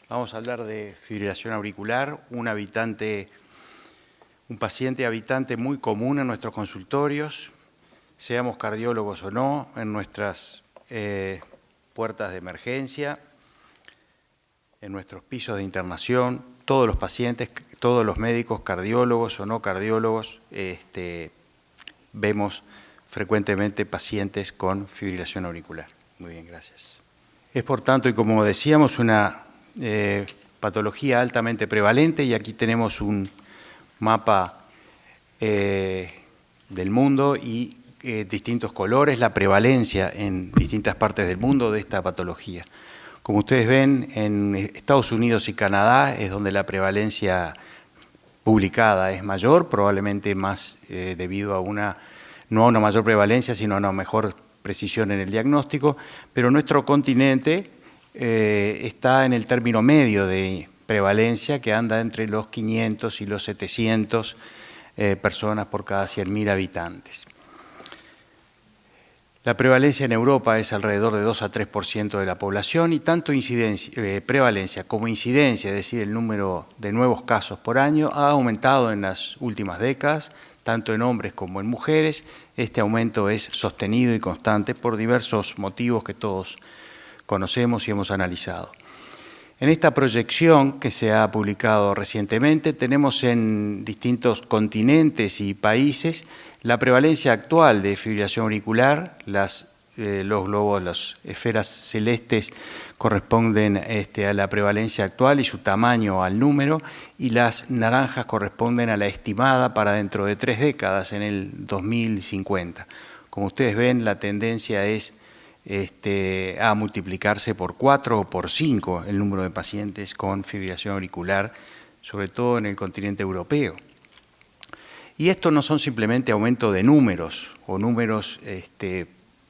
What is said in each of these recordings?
Vamos a hablar de fibrilación auricular, un paciente habitante muy común en nuestros consultorios, seamos cardiólogos o no, en nuestras puertas de emergencia, en nuestros pisos de internación, todos los pacientes, todos los médicos, cardiólogos o no cardiólogos, vemos frecuentemente pacientes con fibrilación auricular. Muy bien, gracias. Es por tanto, y como decíamos, una patología altamente prevalente, y aquí tenemos un mapa del mundo y distintos colores, la prevalencia en distintas partes del mundo de esta patología. Como ustedes ven, en Estados Unidos y Canadá es donde la prevalencia publicada es mayor, probablemente más debido a no a una mayor prevalencia, sino a una mejor precisión en el diagnóstico, pero nuestro continente está en el término medio de prevalencia, que anda entre los 500 y los 700 personas por cada 100.000 habitantes. La prevalencia en Europa es alrededor de 2 a 3% de la población, y tanto prevalencia como incidencia, es decir, el número de nuevos casos por año, ha aumentado en las últimas décadas, tanto en hombres como en mujeres. Este aumento es sostenido y constante por diversos motivos que todos conocemos y hemos analizado. En esta proyección que se ha publicado recientemente, tenemos en distintos continentes y países la prevalencia actual de fibrilación auricular. Los globos, las esferas celestes corresponden a la prevalencia actual y su tamaño al número, y las naranjas corresponden a la estimada para dentro de 3 décadas, en el 2050. Como ustedes ven, la tendencia es a multiplicarse por 4 o por 5 el número de pacientes con fibrilación auricular, sobre todo en el continente europeo. Y esto no son simplemente aumento de números o números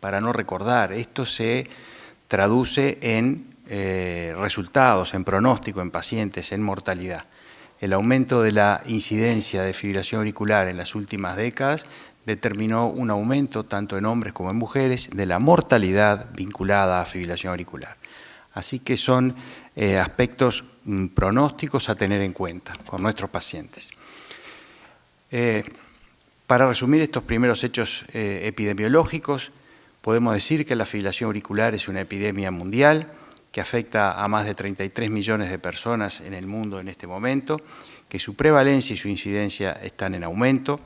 para no recordar, esto se traduce en resultados, en pronóstico en pacientes, en mortalidad. El aumento de la incidencia de fibrilación auricular en las últimas décadas determinó un aumento, tanto en hombres como en mujeres, de la mortalidad vinculada a fibrilación auricular. Así que son aspectos pronósticos a tener en cuenta con nuestros pacientes. Para resumir estos primeros hechos epidemiológicos, podemos decir que la fibrilación auricular es una epidemia mundial que afecta a más de 33 millones de personas en el mundo en este momento, que su prevalencia y su incidencia están en aumento,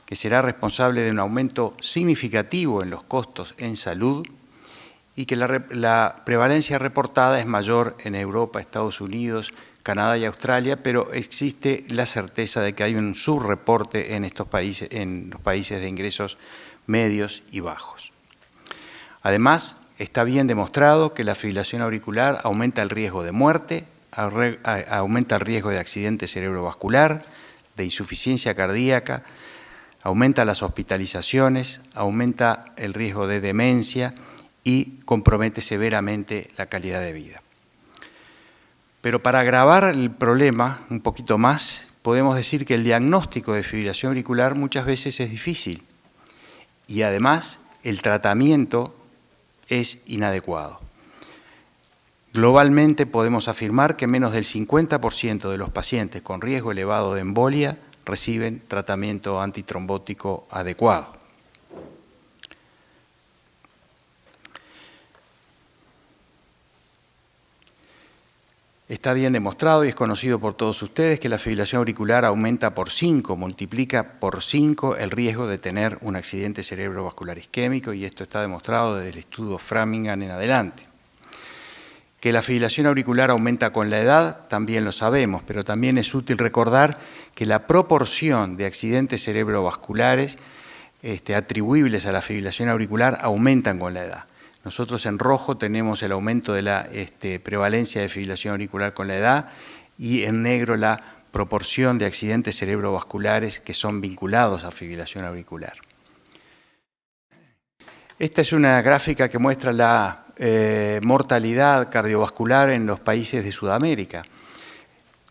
que será responsable de un aumento significativo en los costos en salud, y que la prevalencia reportada es mayor en Europa, Estados Unidos, Canadá y Australia, pero existe la certeza de que hay un subreporte en estos países, en los países de ingresos medios y bajos. Además, está bien demostrado que la fibrilación auricular aumenta el riesgo de muerte, aumenta el riesgo de accidente cerebrovascular, de insuficiencia cardíaca, aumenta las hospitalizaciones, aumenta el riesgo de demencia y compromete severamente la calidad de vida. Pero para agravar el problema un poquito más, podemos decir que el diagnóstico de fibrilación auricular muchas veces es difícil, y además el tratamiento es inadecuado. Globalmente podemos afirmar que menos del 50% de los pacientes con riesgo elevado de embolia reciben tratamiento antitrombótico adecuado. Está bien demostrado y es conocido por todos ustedes que la fibrilación auricular aumenta por 5, multiplica por 5 el riesgo de tener un accidente cerebrovascular isquémico, y esto está demostrado desde el estudio Framingham en adelante. Que la fibrilación auricular aumenta con la edad, también lo sabemos, pero también es útil recordar que la proporción de accidentes cerebrovasculares atribuibles a la fibrilación auricular aumentan con la edad. Nosotros en rojo tenemos el aumento de la prevalencia de fibrilación auricular con la edad, y en negro la proporción de accidentes cerebrovasculares que son vinculados a fibrilación auricular. Esta es una gráfica que muestra la mortalidad cardiovascular en los países de Sudamérica.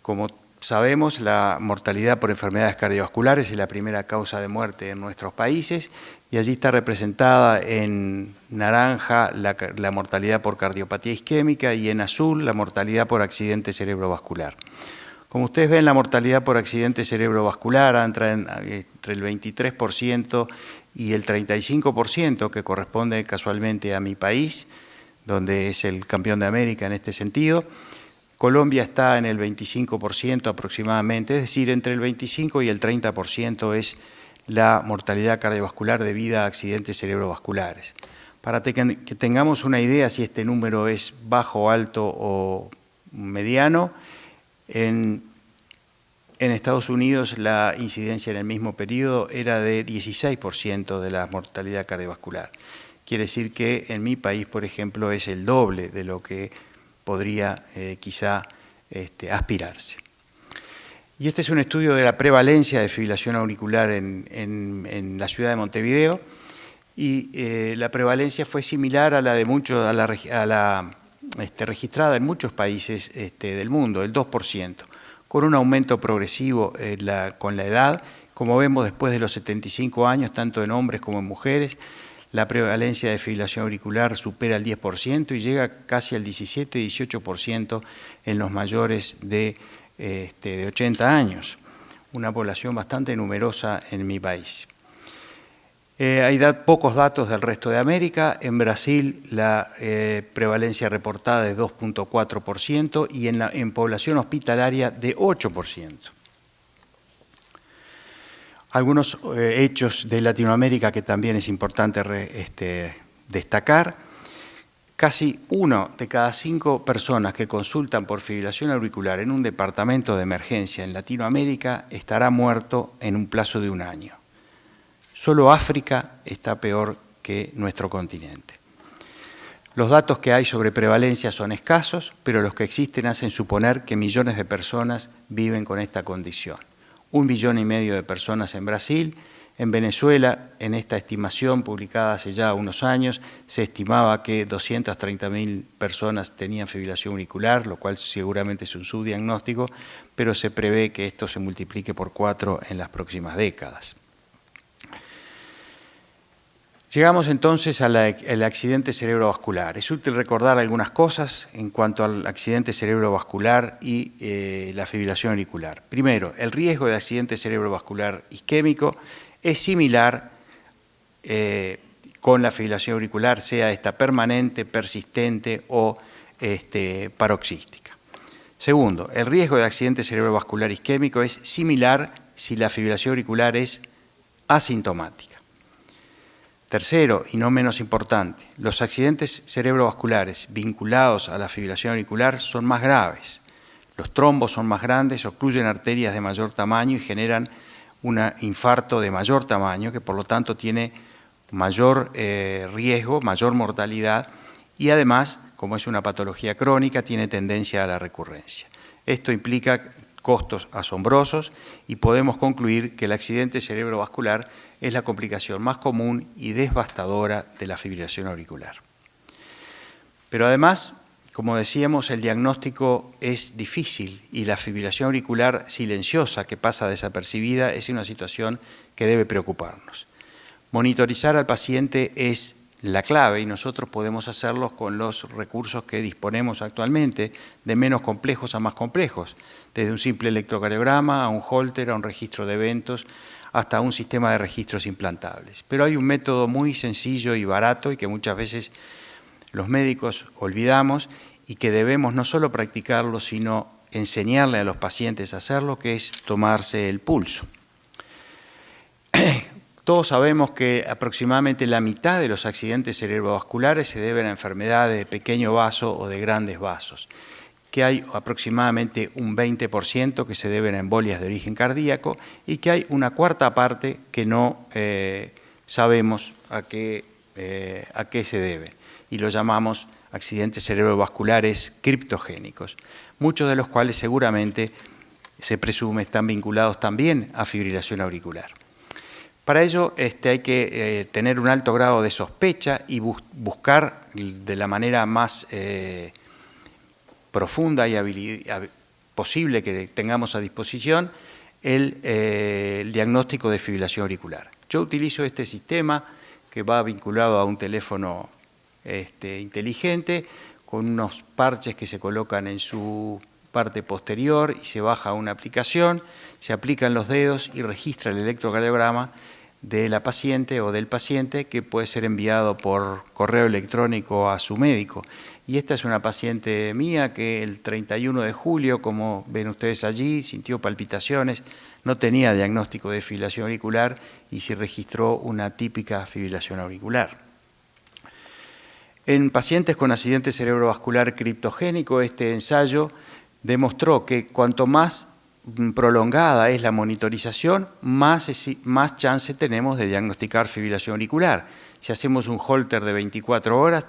Como sabemos, la mortalidad por enfermedades cardiovasculares es la primera causa de muerte en nuestros países, y allí está representada en naranja la mortalidad por cardiopatía isquémica y en azul la mortalidad por accidente cerebrovascular. Como ustedes ven, la mortalidad por accidente cerebrovascular entra entre el 23% y el 35%, que corresponde casualmente a mi país, donde es el campeón de América en este sentido. Colombia está en el 25% aproximadamente, es decir, entre el 25 y el 30% es la mortalidad cardiovascular debida a accidentes cerebrovasculares. Para que tengamos una idea si este número es bajo, alto o mediano, en Estados Unidos la incidencia en el mismo periodo era de 16% de la mortalidad cardiovascular. Quiere decir que en mi país, por ejemplo, es el doble de lo que podría quizá aspirarse. Y este es un estudio de la prevalencia de fibrilación auricular en la ciudad de Montevideo, y la prevalencia fue similar a la de registrada en muchos países del mundo, el 2%, con un aumento progresivo con la edad. Como vemos, después de los 75 años, tanto en hombres como en mujeres, la prevalencia de fibrilación auricular supera el 10% y llega casi al 17-18% en los mayores de 80 años, una población bastante numerosa en mi país. Hay pocos datos del resto de América. En Brasil la prevalencia reportada es 2.4% y en población hospitalaria de 8%. Algunos hechos de Latinoamérica que también es importante destacar. Casi 1 de cada 5 personas que consultan por fibrilación auricular en un departamento de emergencia en Latinoamérica estará muerto en un plazo de 1 año. Solo África está peor que nuestro continente. Los datos que hay sobre prevalencia son escasos, pero los que existen hacen suponer que millones de personas viven con esta condición. 1,5 millones de personas en Brasil. En Venezuela, en esta estimación publicada hace ya unos años, se estimaba que 230.000 personas tenían fibrilación auricular, lo cual seguramente es un subdiagnóstico, pero se prevé que esto se multiplique por 4 en las próximas décadas. Llegamos entonces al accidente cerebrovascular. Es útil recordar algunas cosas en cuanto al accidente cerebrovascular y la fibrilación auricular. Primero, el riesgo de accidente cerebrovascular isquémico es similar con la fibrilación auricular, sea esta permanente, persistente o paroxística. Segundo, el riesgo de accidente cerebrovascular isquémico es similar si la fibrilación auricular es asintomática. Tercero, y no menos importante, los accidentes cerebrovasculares vinculados a la fibrilación auricular son más graves. Los trombos son más grandes, ocluyen arterias de mayor tamaño y generan un infarto de mayor tamaño, que por lo tanto tiene mayor riesgo, mayor mortalidad, y además, como es una patología crónica, tiene tendencia a la recurrencia. Esto implica costos asombrosos y podemos concluir que el accidente cerebrovascular es la complicación más común y devastadora de la fibrilación auricular. Pero además, como decíamos, el diagnóstico es difícil y la fibrilación auricular silenciosa que pasa desapercibida es una situación que debe preocuparnos. Monitorizar al paciente es la clave y nosotros podemos hacerlo con los recursos que disponemos actualmente, de menos complejos a más complejos, desde un simple electrocardiograma a un Holter, a un registro de eventos, hasta un sistema de registros implantables. Pero hay un método muy sencillo y barato y que muchas veces los médicos olvidamos y que debemos no solo practicarlo, sino enseñarle a los pacientes a hacerlo, que es tomarse el pulso. Todos sabemos que aproximadamente la mitad de los accidentes cerebrovasculares se deben a enfermedades de pequeño vaso o de grandes vasos, que hay aproximadamente un 20% que se deben a embolias de origen cardíaco y que hay una cuarta parte que no sabemos a qué se debe, y lo llamamos accidentes cerebrovasculares criptogénicos, muchos de los cuales seguramente se presume están vinculados también a fibrilación auricular. Para ello hay que tener un alto grado de sospecha y buscar de la manera más profunda y posible que tengamos a disposición el diagnóstico de fibrilación auricular. Yo utilizo este sistema que va vinculado a un teléfono inteligente, con unos parches que se colocan en su parte posterior y se baja una aplicación, se aplican los dedos y registra el electrocardiograma de la paciente o del paciente, que puede ser enviado por correo electrónico a su médico. Y esta es una paciente mía que el 31 de julio, como ven ustedes allí, sintió palpitaciones, no tenía diagnóstico de fibrilación auricular y se registró una típica fibrilación auricular. En pacientes con accidente cerebrovascular criptogénico, este ensayo demostró que cuanto más prolongada es la monitorización, más chance tenemos de diagnosticar fibrilación auricular. Si hacemos un Holter de 24 horas,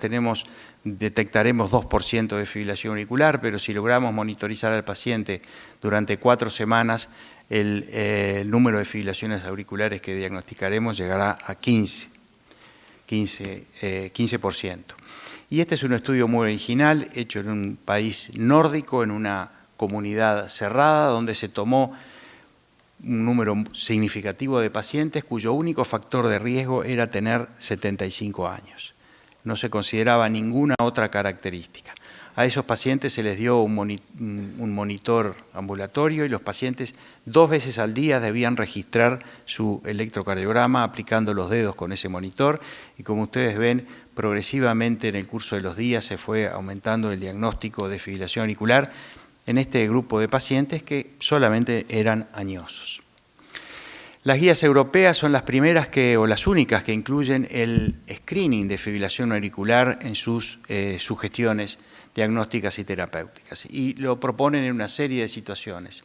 detectaremos 2% de fibrilación auricular, pero si logramos monitorizar al paciente durante 4 semanas, el número de fibrilaciones auriculares que diagnosticaremos llegará a 15%. Y este es un estudio muy original, hecho en un país nórdico, en una comunidad cerrada, donde se tomó un número significativo de pacientes cuyo único factor de riesgo era tener 75 años. No se consideraba ninguna otra característica. A esos pacientes se les dio un monitor ambulatorio y los pacientes 2 veces al día debían registrar su electrocardiograma aplicando los dedos con ese monitor, y como ustedes ven, progresivamente en el curso de los días se fue aumentando el diagnóstico de fibrilación auricular en este grupo de pacientes que solamente eran añosos. Las guías europeas son las primeras o las únicas que incluyen el screening de fibrilación auricular en sus sugestiones diagnósticas y terapéuticas, y lo proponen en una serie de situaciones.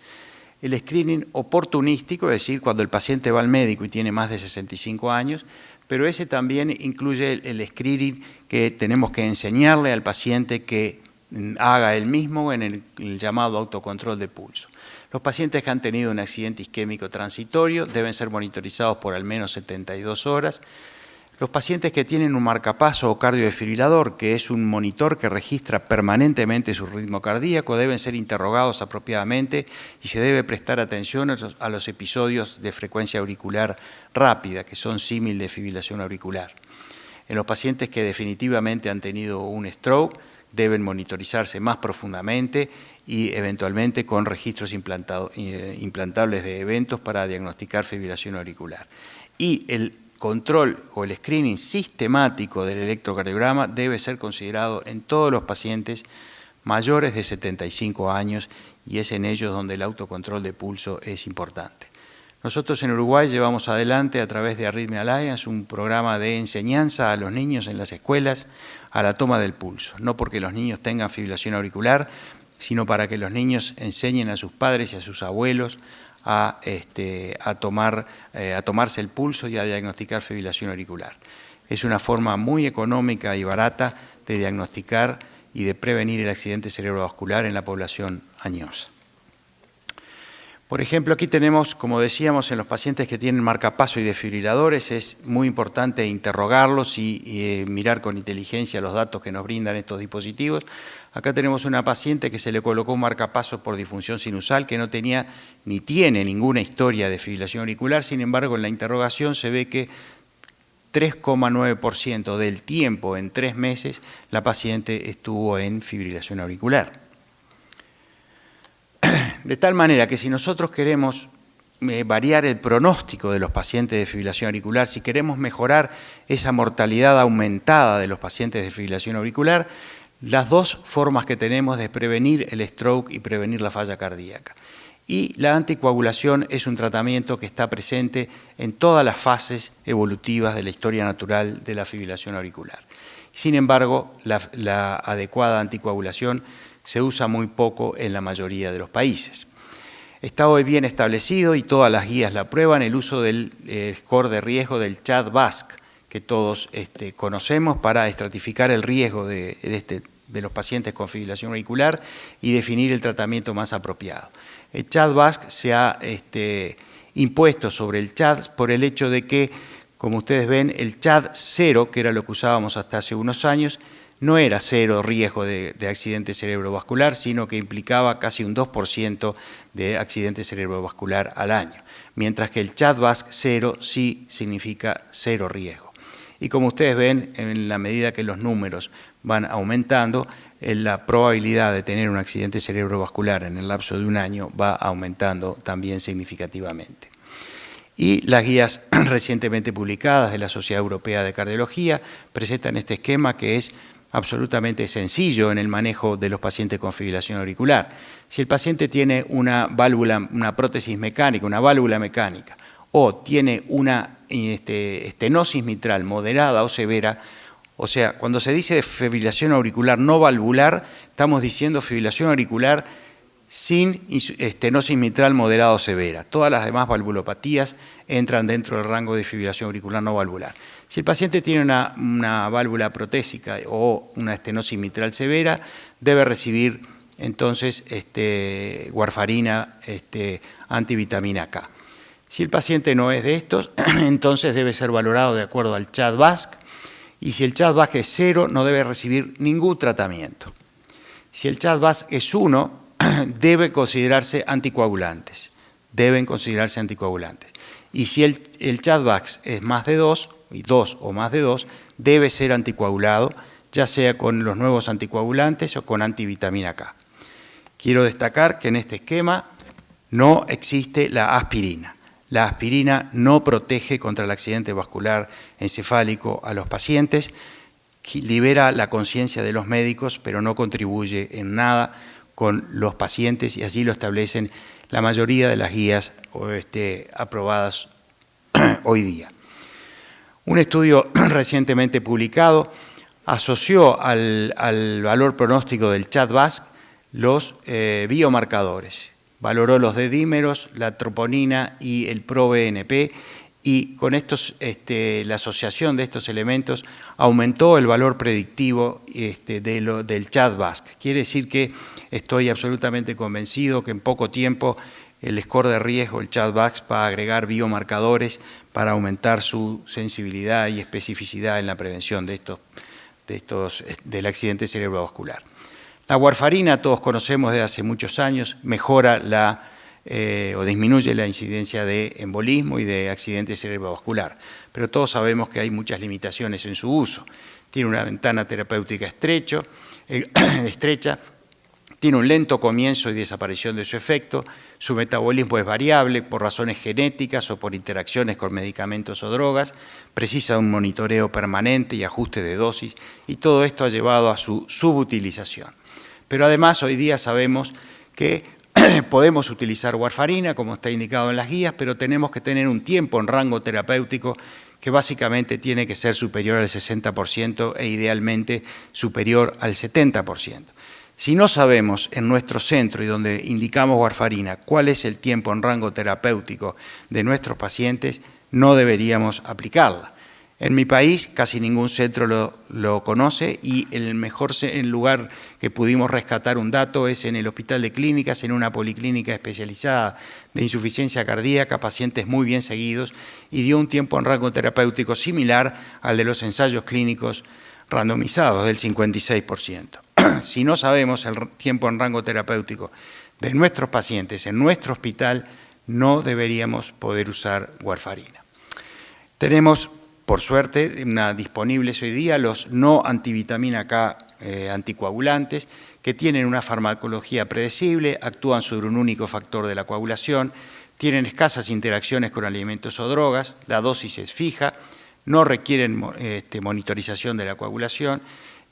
El screening oportunístico, es decir, cuando el paciente va al médico y tiene más de 65 años, pero ese también incluye el screening que tenemos que enseñarle al paciente que haga él mismo en el llamado autocontrol de pulso. Los pacientes que han tenido un accidente isquémico transitorio deben ser monitorizados por al menos 72 horas. Los pacientes que tienen un marcapaso o cardiodefibrilador, que es un monitor que registra permanentemente su ritmo cardíaco, deben ser interrogados apropiadamente y se debe prestar atención a los episodios de frecuencia auricular rápida, que son símil de fibrilación auricular. En los pacientes que definitivamente han tenido un stroke, deben monitorizarse más profundamente y eventualmente con registros implantables de eventos para diagnosticar fibrilación auricular. Y el control o el screening sistemático del electrocardiograma debe ser considerado en todos los pacientes mayores de 75 años y es en ellos donde el autocontrol de pulso es importante. Nosotros en Uruguay llevamos adelante a través de Arrhythmia Alliance un programa de enseñanza a los niños en las escuelas a la toma del pulso, no porque los niños tengan fibrilación auricular, sino para que los niños enseñen a sus padres y a sus abuelos a tomarse el pulso y a diagnosticar fibrilación auricular. Es una forma muy económica y barata de diagnosticar y de prevenir el accidente cerebrovascular en la población añosa. Por ejemplo, aquí tenemos, como decíamos, en los pacientes que tienen marcapaso y desfibriladores, es muy importante interrogarlos y mirar con inteligencia los datos que nos brindan estos dispositivos. Acá tenemos una paciente que se le colocó un marcapaso por disfunción sinusal que no tenía ni tiene ninguna historia de fibrilación auricular, sin embargo, en la interrogación se ve que 3,9% del tiempo, en 3 meses, la paciente estuvo en fibrilación auricular. De tal manera que si nosotros queremos variar el pronóstico de los pacientes de fibrilación auricular, si queremos mejorar esa mortalidad aumentada de los pacientes de fibrilación auricular, las dos formas que tenemos de prevenir el stroke y prevenir la falla cardíaca. Y la anticoagulación es un tratamiento que está presente en todas las fases evolutivas de la historia natural de la fibrilación auricular. Sin embargo, la adecuada anticoagulación se usa muy poco en la mayoría de los países. Está hoy bien establecido y todas las guías la aprueban el uso del score de riesgo del CHA2-VASc, que todos conocemos para estratificar el riesgo de los pacientes con fibrilación auricular y definir el tratamiento más apropiado. El CHA2-VASc se ha impuesto sobre el CHAD por el hecho de que, como ustedes ven, el CHAD0, que era lo que usábamos hasta hace unos años, no era cero riesgo de accidente cerebrovascular, sino que implicaba casi un 2% de accidente cerebrovascular al año, mientras que el CHA2-VASc 0 sí significa cero riesgo. y como ustedes ven, en la medida que los números van aumentando, la probabilidad de tener un accidente cerebrovascular en el lapso de un año va aumentando también significativamente. Y las guías recientemente publicadas de la Sociedad Europea de Cardiología presentan este esquema que es absolutamente sencillo en el manejo de los pacientes con fibrilación auricular. Si el paciente tiene una válvula, una prótesis mecánica, una válvula mecánica, o tiene una estenosis mitral moderada o severa, o sea, cuando se dice de fibrilación auricular no valvular, estamos diciendo fibrilación auricular sin estenosis mitral moderada o severa. Todas las demás valvulopatías entran dentro del rango de fibrilación auricular no valvular. Si el paciente tiene una válvula protésica o una estenosis mitral severa, debe recibir entonces warfarina antivitamina K. Si el paciente no es de estos, entonces debe ser valorado de acuerdo al CHA2-VASc, y si el CHA2-VASc es 0, no debe recibir ningún tratamiento. Si el CHA2-VASc es 1, deben considerarse anticoagulantes. Y si el CHA2-VASc es más de 2, y 2 o más de 2, debe ser anticoagulado, ya sea con los nuevos anticoagulantes o con antivitamina K. Quiero destacar que en este esquema no existe la aspirina. La aspirina no protege contra el accidente vascular encefálico a los pacientes, libera la conciencia de los médicos, pero no contribuye en nada con los pacientes, y así lo establecen la mayoría de las guías aprobadas hoy día. Un estudio recientemente publicado asoció al valor pronóstico del CHA2-VASc los biomarcadores. Valoró los D-dímeros, la troponina y el ProBNP, y con estos, la asociación de estos elementos aumentó el valor predictivo del CHA2-VASc. Quiere decir que estoy absolutamente convencido que en poco tiempo el score de riesgo, el CHA2-VASc, va a agregar biomarcadores para aumentar su sensibilidad y especificidad en la prevención del accidente cerebrovascular. La warfarina, todos conocemos desde hace muchos años, mejora o disminuye la incidencia de embolismo y de accidente cerebrovascular, pero todos sabemos que hay muchas limitaciones en su uso. Tiene una ventana terapéutica estrecha, tiene un lento comienzo y desaparición de su efecto, su metabolismo es variable por razones genéticas o por interacciones con medicamentos o drogas, precisa un monitoreo permanente y ajuste de dosis, y todo esto ha llevado a su subutilización. Pero además hoy día sabemos que podemos utilizar warfarina, como está indicado en las guías, pero tenemos que tener un tiempo en rango terapéutico que básicamente tiene que ser superior al 60% e idealmente superior al 70%. Si no sabemos en nuestro centro y donde indicamos warfarina cuál es el tiempo en rango terapéutico de nuestros pacientes, no deberíamos aplicarla. En mi país casi ningún centro lo conoce, y el lugar que pudimos rescatar un dato es en el Hospital de Clínicas, en una policlínica especializada de insuficiencia cardíaca, pacientes muy bien seguidos, y dio un tiempo en rango terapéutico similar al de los ensayos clínicos randomizados, del 56%. Si no sabemos el tiempo en rango terapéutico de nuestros pacientes en nuestro hospital, no deberíamos poder usar warfarina. Tenemos, por suerte, disponibles hoy día los no antivitamina K anticoagulantes, que tienen una farmacología predecible, actúan sobre un único factor de la coagulación, tienen escasas interacciones con alimentos o drogas, la dosis es fija, no requieren monitorización de la coagulación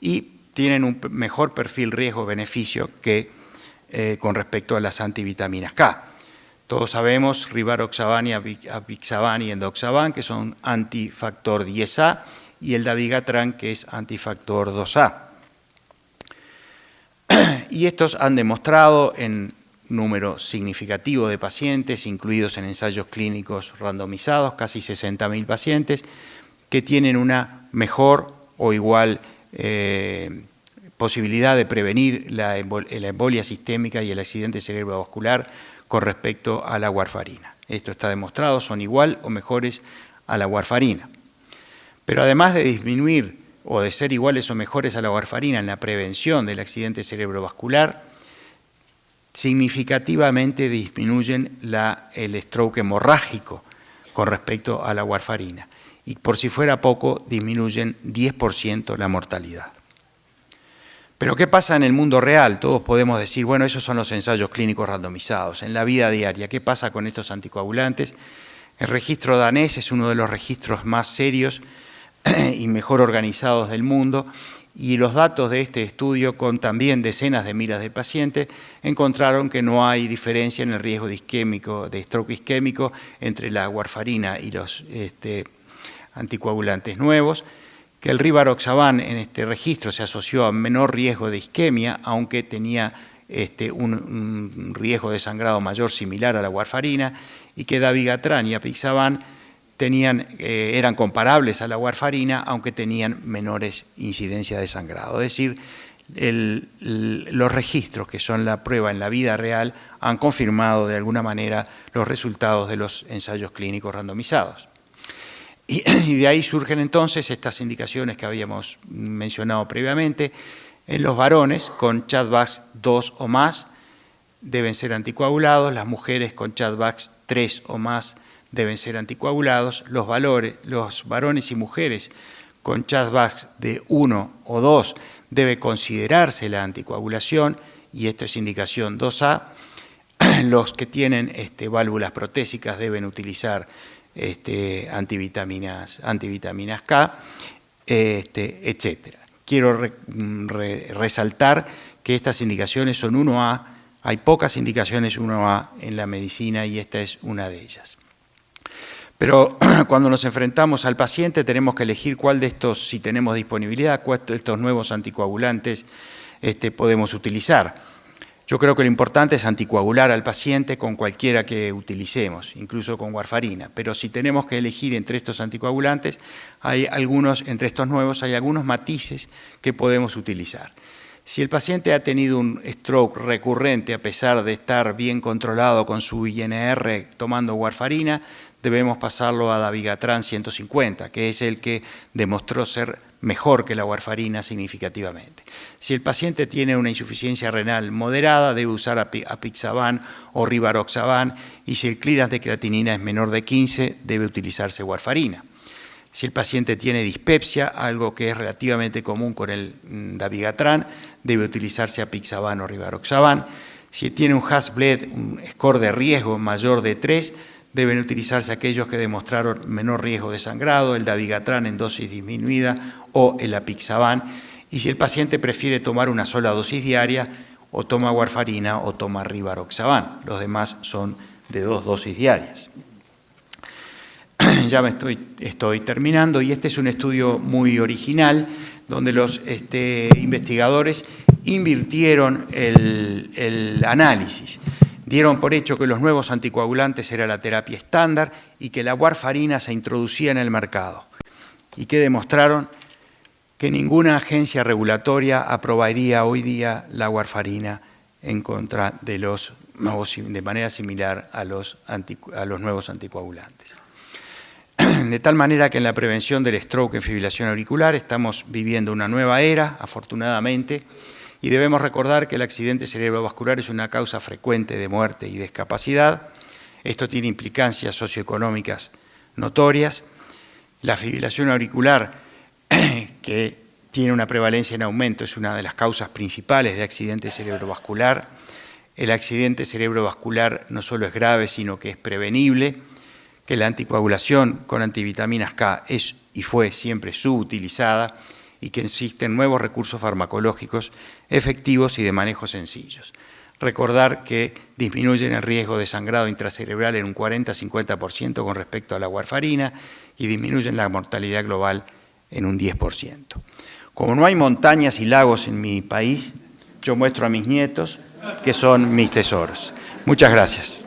y tienen un mejor perfil riesgo-beneficio que con respecto a las antivitaminas K. Todos sabemos rivaroxaban y apixaban y endoxaban, que son antifactor 10A, y el dabigatran, que es antifactor 2A. Y estos han demostrado en número significativo de pacientes, incluidos en ensayos clínicos randomizados, casi 60.000 pacientes, que tienen una mejor o igual posibilidad de prevenir la embolia sistémica y el accidente cerebrovascular con respecto a la warfarina. Esto está demostrado, son igual o mejores a la warfarina. Pero además de disminuir o de ser iguales o mejores a la warfarina en la prevención del accidente cerebrovascular, significativamente disminuyen el stroke hemorrágico con respecto a la warfarina. y por si fuera poco, disminuyen 10% la mortalidad. Pero ¿qué pasa en el mundo real? Todos podemos decir, bueno, esos son los ensayos clínicos randomizados. En la vida diaria, ¿qué pasa con estos anticoagulantes? El registro danés es uno de los registros más serios y mejor organizados del mundo, y los datos de este estudio, con también decenas de miles de pacientes, encontraron que no hay diferencia en el riesgo de stroke isquémico entre la warfarina y los anticoagulantes nuevos, que el rivaroxaban en este registro se asoció a menor riesgo de isquemia, aunque tenía un riesgo de sangrado mayor similar a la warfarina, y que dabigatran y apixaban eran comparables a la warfarina, aunque tenían menores incidencias de sangrado. Es decir, los registros, que son la prueba en la vida real, han confirmado de alguna manera los resultados de los ensayos clínicos randomizados. Y de ahí surgen entonces estas indicaciones que habíamos mencionado previamente. En los varones con CHA2DS2 o más deben ser anticoagulados, las mujeres con CHA2DS3 o más deben ser anticoagulados, los varones y mujeres con CHA2DS de 1 o 2 debe considerarse la anticoagulación, y esto es indicación 2A. Los que tienen válvulas protésicas deben utilizar antivitaminas K, etc. Quiero resaltar que estas indicaciones son 1A, hay pocas indicaciones 1A en la medicina y esta es una de ellas. Pero cuando nos enfrentamos al paciente tenemos que elegir cuál de estos, si tenemos disponibilidad, cuál de estos nuevos anticoagulantes podemos utilizar. Yo creo que lo importante es anticoagular al paciente con cualquiera que utilicemos, incluso con warfarina. Pero si tenemos que elegir entre estos anticoagulantes, entre estos nuevos hay algunos matices que podemos utilizar. Si el paciente ha tenido un stroke recurrente a pesar de estar bien controlado con su INR tomando warfarina, debemos pasarlo a dabigatran 150, que es el que demostró ser mejor que la warfarina significativamente. Si el paciente tiene una insuficiencia renal moderada, debe usar apixaban o rivaroxaban, y si el clearance de creatinina es menor de 15, debe utilizarse warfarina. Si el paciente tiene dispepsia, algo que es relativamente común con el dabigatran, debe utilizarse apixaban o rivaroxaban. Si tiene un HAS-BLED, un score de riesgo mayor de 3, deben utilizarse aquellos que demostraron menor riesgo de sangrado, el dabigatran en dosis disminuida o el apixaban. Y si el paciente prefiere tomar una sola dosis diaria, o toma warfarina o toma rivaroxaban. Los demás son de 2 dosis diarias. Ya estoy terminando, y este es un estudio muy original donde los investigadores invirtieron el análisis. Dieron por hecho que los nuevos anticoagulantes era la terapia estándar y que la warfarina se introducía en el mercado. ¿Y qué demostraron? Que ninguna agencia regulatoria aprobaría hoy día la warfarina en contra de manera similar a los nuevos anticoagulantes. De tal manera que en la prevención del stroke en fibrilación auricular estamos viviendo una nueva era, afortunadamente, y debemos recordar que el accidente cerebrovascular es una causa frecuente de muerte y discapacidad. Esto tiene implicancias socioeconómicas notorias. La fibrilación auricular, que tiene una prevalencia en aumento, es una de las causas principales de accidente cerebrovascular. El accidente cerebrovascular no solo es grave, sino que es prevenible, que la anticoagulación con antivitaminas K es y fue siempre subutilizada, y que existen nuevos recursos farmacológicos efectivos y de manejo sencillos. Recordar que disminuyen el riesgo de sangrado intracerebral en un 40-50% con respecto a la warfarina y disminuyen la mortalidad global en un 10%. Como no hay montañas y lagos en mi país, yo muestro a mis nietos que son mis tesoros. Muchas gracias.